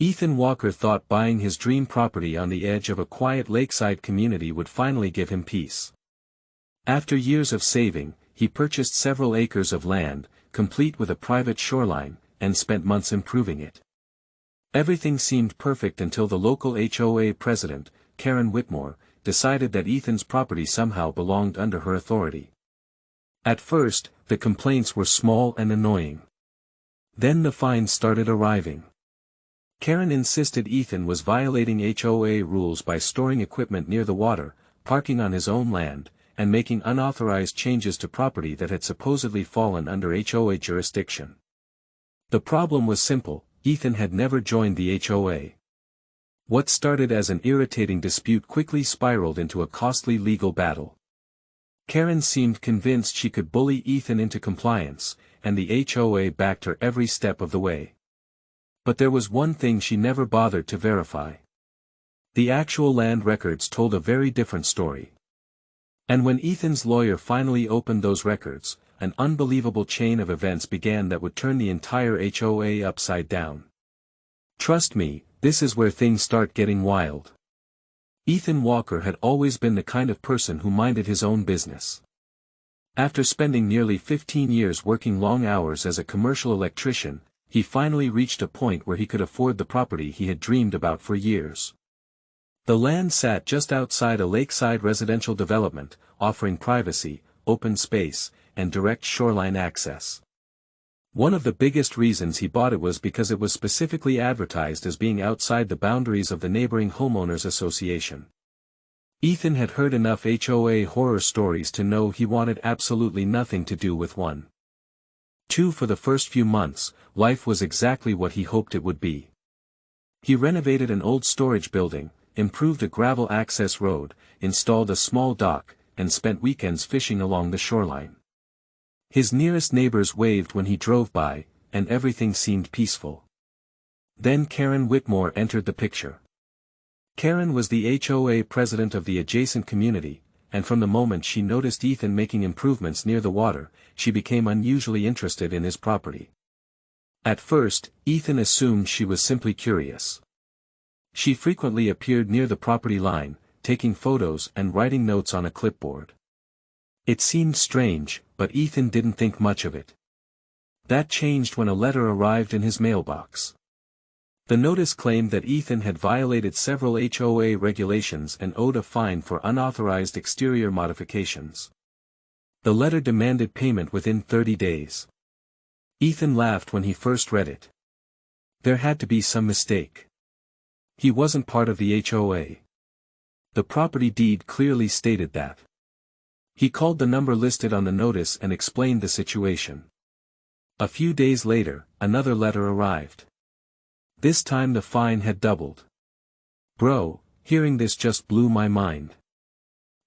Ethan Walker thought buying his dream property on the edge of a quiet lakeside community would finally give him peace. After years of saving, he purchased several acres of land, complete with a private shoreline, and spent months improving it. Everything seemed perfect until the local HOA president, Karen Whitmore, decided that Ethan's property somehow belonged under her authority. At first, the complaints were small and annoying. Then the fines started arriving. Karen insisted Ethan was violating HOA rules by storing equipment near the water, parking on his own land, and making unauthorized changes to property that had supposedly fallen under HOA jurisdiction. The problem was simple: Ethan had never joined the HOA. What started as an irritating dispute quickly spiraled into a costly legal battle. Karen seemed convinced she could bully Ethan into compliance, and the HOA backed her every step of the way. But there was one thing she never bothered to verify. The actual land records told a very different story. And when Ethan's lawyer finally opened those records, an unbelievable chain of events began that would turn the entire HOA upside down. Trust me, this is where things start getting wild. Ethan Walker had always been the kind of person who minded his own business. After spending nearly 15 years working long hours as a commercial electrician, he finally reached a point where he could afford the property he had dreamed about for years. The land sat just outside a lakeside residential development, offering privacy, open space, and direct shoreline access. One of the biggest reasons he bought it was because it was specifically advertised as being outside the boundaries of the neighboring Homeowners Association. Ethan had heard enough HOA horror stories to know he wanted absolutely nothing to do with one. For the first few months, life was exactly what he hoped it would be. He renovated an old storage building, improved a gravel access road, installed a small dock, and spent weekends fishing along the shoreline. His nearest neighbors waved when he drove by, and everything seemed peaceful. Then Karen Whitmore entered the picture. Karen was the HOA president of the adjacent community, and from the moment she noticed Ethan making improvements near the water, she became unusually interested in his property. At first, Ethan assumed she was simply curious. She frequently appeared near the property line, taking photos and writing notes on a clipboard. It seemed strange, but Ethan didn't think much of it. That changed when a letter arrived in his mailbox. The notice claimed that Ethan had violated several HOA regulations and owed a fine for unauthorized exterior modifications. The letter demanded payment within 30 days. Ethan laughed when he first read it. There had to be some mistake. He wasn't part of the HOA. The property deed clearly stated that. He called the number listed on the notice and explained the situation. A few days later, another letter arrived. This time the fine had doubled. Bro, hearing this just blew my mind.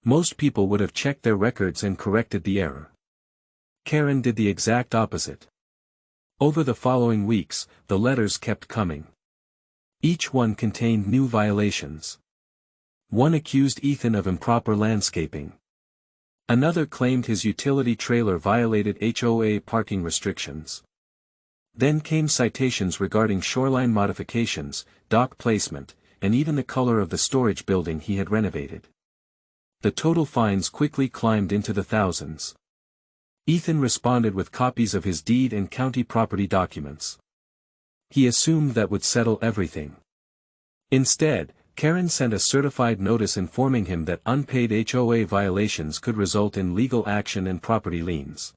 Most people would have checked their records and corrected the error. Karen did the exact opposite. Over the following weeks, the letters kept coming. Each one contained new violations. One accused Ethan of improper landscaping. Another claimed his utility trailer violated HOA parking restrictions. Then came citations regarding shoreline modifications, dock placement, and even the color of the storage building he had renovated. The total fines quickly climbed into the thousands. Ethan responded with copies of his deed and county property documents. He assumed that would settle everything. Instead, Karen sent a certified notice informing him that unpaid HOA violations could result in legal action and property liens.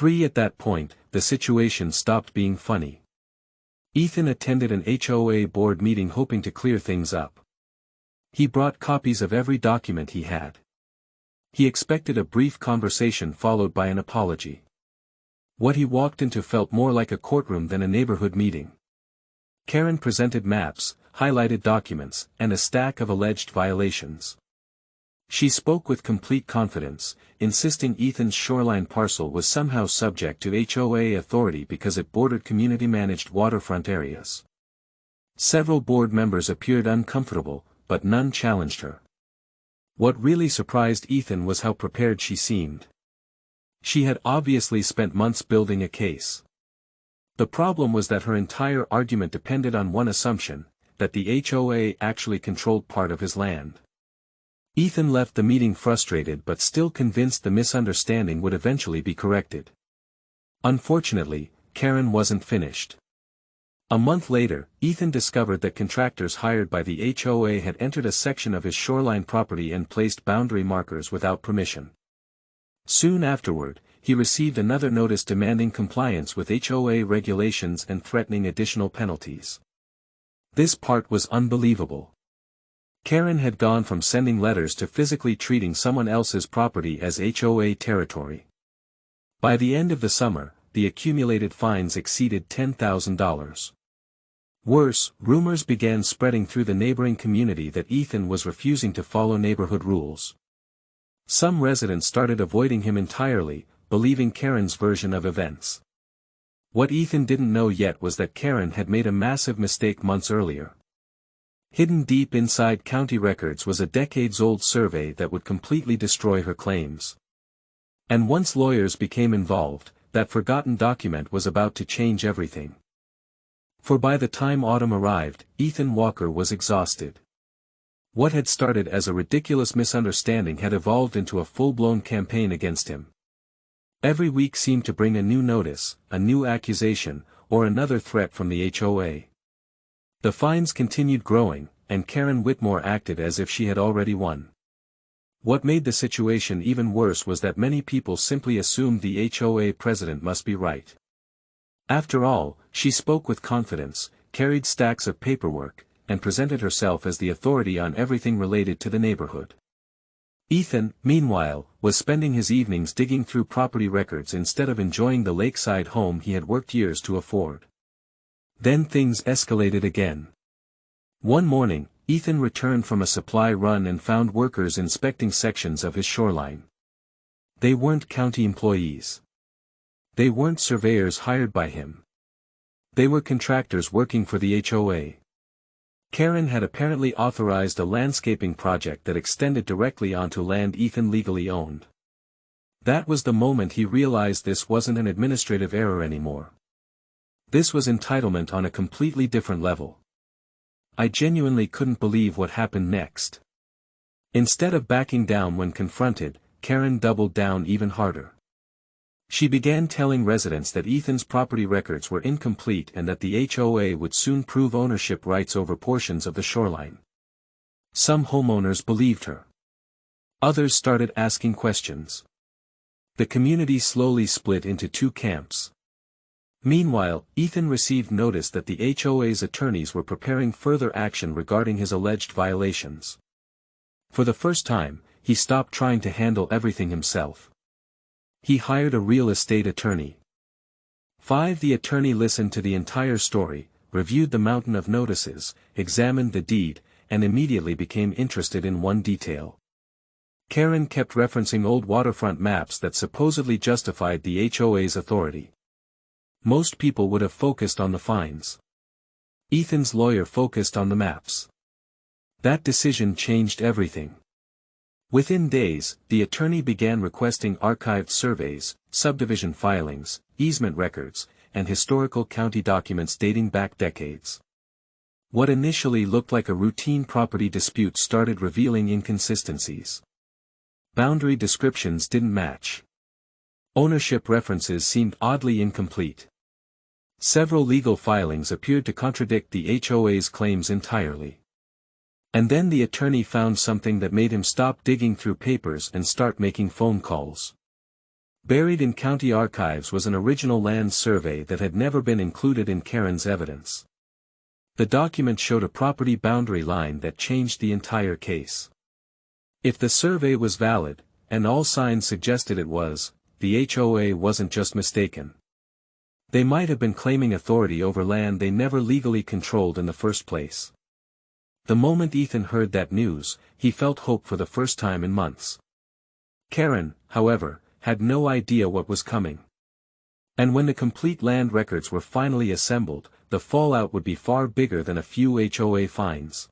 At that point, the situation stopped being funny. Ethan attended an HOA board meeting hoping to clear things up. He brought copies of every document he had. He expected a brief conversation followed by an apology. What he walked into felt more like a courtroom than a neighborhood meeting. Karen presented maps, highlighted documents, and a stack of alleged violations. She spoke with complete confidence, insisting Ethan's shoreline parcel was somehow subject to HOA authority because it bordered community-managed waterfront areas. Several board members appeared uncomfortable, but none challenged her. What really surprised Ethan was how prepared she seemed. She had obviously spent months building a case. The problem was that her entire argument depended on one assumption, that the HOA actually controlled part of his land. Ethan left the meeting frustrated but still convinced the misunderstanding would eventually be corrected. Unfortunately, Karen wasn't finished. A month later, Ethan discovered that contractors hired by the HOA had entered a section of his shoreline property and placed boundary markers without permission. Soon afterward, he received another notice demanding compliance with HOA regulations and threatening additional penalties. This part was unbelievable. Karen had gone from sending letters to physically treating someone else's property as HOA territory. By the end of the summer, the accumulated fines exceeded $10,000. Worse, rumors began spreading through the neighboring community that Ethan was refusing to follow neighborhood rules. Some residents started avoiding him entirely, believing Karen's version of events. What Ethan didn't know yet was that Karen had made a massive mistake months earlier. Hidden deep inside county records was a decades-old survey that would completely destroy her claims. And once lawyers became involved, that forgotten document was about to change everything. For by the time autumn arrived, Ethan Walker was exhausted. What had started as a ridiculous misunderstanding had evolved into a full-blown campaign against him. Every week seemed to bring a new notice, a new accusation, or another threat from the HOA. The fines continued growing, and Karen Whitmore acted as if she had already won. What made the situation even worse was that many people simply assumed the HOA president must be right. After all, she spoke with confidence, carried stacks of paperwork, and presented herself as the authority on everything related to the neighborhood. Ethan, meanwhile, was spending his evenings digging through property records instead of enjoying the lakeside home he had worked years to afford. Then things escalated again. One morning, Ethan returned from a supply run and found workers inspecting sections of his shoreline. They weren't county employees. They weren't surveyors hired by him. They were contractors working for the HOA. Karen had apparently authorized a landscaping project that extended directly onto land Ethan legally owned. That was the moment he realized this wasn't an administrative error anymore. This was entitlement on a completely different level. I genuinely couldn't believe what happened next. Instead of backing down when confronted, Karen doubled down even harder. She began telling residents that Ethan's property records were incomplete and that the HOA would soon prove ownership rights over portions of the shoreline. Some homeowners believed her. Others started asking questions. The community slowly split into two camps. Meanwhile, Ethan received notice that the HOA's attorneys were preparing further action regarding his alleged violations. For the first time, he stopped trying to handle everything himself. He hired a real estate attorney. The attorney listened to the entire story, reviewed the mountain of notices, examined the deed, and immediately became interested in one detail. Karen kept referencing old waterfront maps that supposedly justified the HOA's authority. Most people would have focused on the fines. Ethan's lawyer focused on the maps. That decision changed everything. Within days, the attorney began requesting archived surveys, subdivision filings, easement records, and historical county documents dating back decades. What initially looked like a routine property dispute started revealing inconsistencies. Boundary descriptions didn't match. Ownership references seemed oddly incomplete. Several legal filings appeared to contradict the HOA's claims entirely. And then the attorney found something that made him stop digging through papers and start making phone calls. Buried in county archives was an original land survey that had never been included in Karen's evidence. The document showed a property boundary line that changed the entire case. If the survey was valid, and all signs suggested it was, the HOA wasn't just mistaken. They might have been claiming authority over land they never legally controlled in the first place. The moment Ethan heard that news, he felt hope for the first time in months. Karen, however, had no idea what was coming. And when the complete land records were finally assembled, the fallout would be far bigger than a few HOA fines.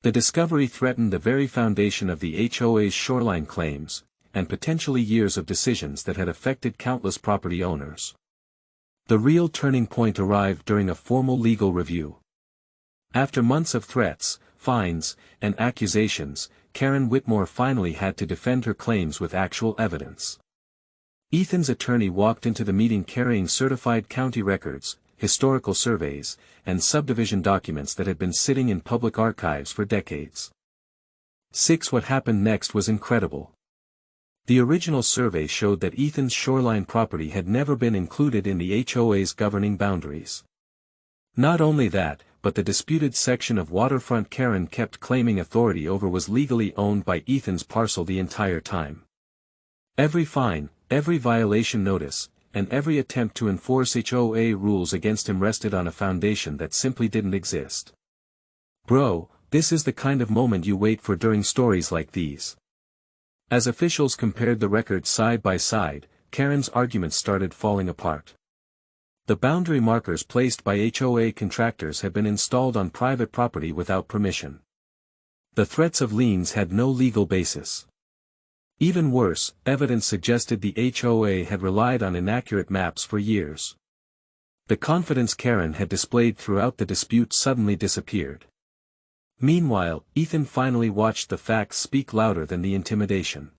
The discovery threatened the very foundation of the HOA's shoreline claims, and potentially years of decisions that had affected countless property owners. The real turning point arrived during a formal legal review. After months of threats, fines, and accusations, Karen Whitmore finally had to defend her claims with actual evidence. Ethan's attorney walked into the meeting carrying certified county records, historical surveys, and subdivision documents that had been sitting in public archives for decades. What happened next was incredible. The original survey showed that Ethan's shoreline property had never been included in the HOA's governing boundaries. Not only that, but the disputed section of waterfront Karen kept claiming authority over was legally owned by Ethan's parcel the entire time. Every fine, every violation notice, and every attempt to enforce HOA rules against him rested on a foundation that simply didn't exist. Bro, this is the kind of moment you wait for during stories like these. As officials compared the records side by side, Karen's arguments started falling apart. The boundary markers placed by HOA contractors had been installed on private property without permission. The threats of liens had no legal basis. Even worse, evidence suggested the HOA had relied on inaccurate maps for years. The confidence Karen had displayed throughout the dispute suddenly disappeared. Meanwhile, Ethan finally watched the facts speak louder than the intimidation.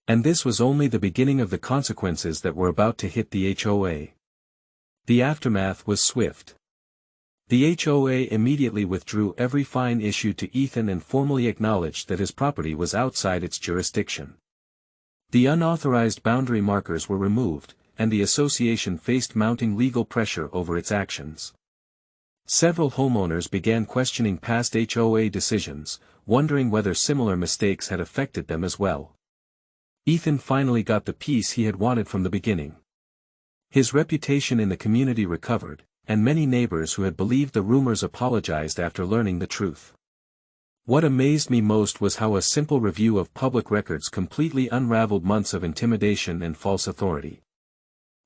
And this was only the beginning of the consequences that were about to hit the HOA. The aftermath was swift. The HOA immediately withdrew every fine issued to Ethan and formally acknowledged that his property was outside its jurisdiction. The unauthorized boundary markers were removed, and the association faced mounting legal pressure over its actions. Several homeowners began questioning past HOA decisions, wondering whether similar mistakes had affected them as well. Ethan finally got the peace he had wanted from the beginning. His reputation in the community recovered, and many neighbors who had believed the rumors apologized after learning the truth. What amazed me most was how a simple review of public records completely unraveled months of intimidation and false authority.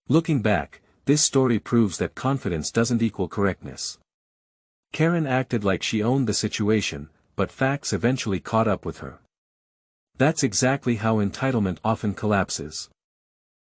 Looking back, this story proves that confidence doesn't equal correctness. Karen acted like she owned the situation, but facts eventually caught up with her. That's exactly how entitlement often collapses.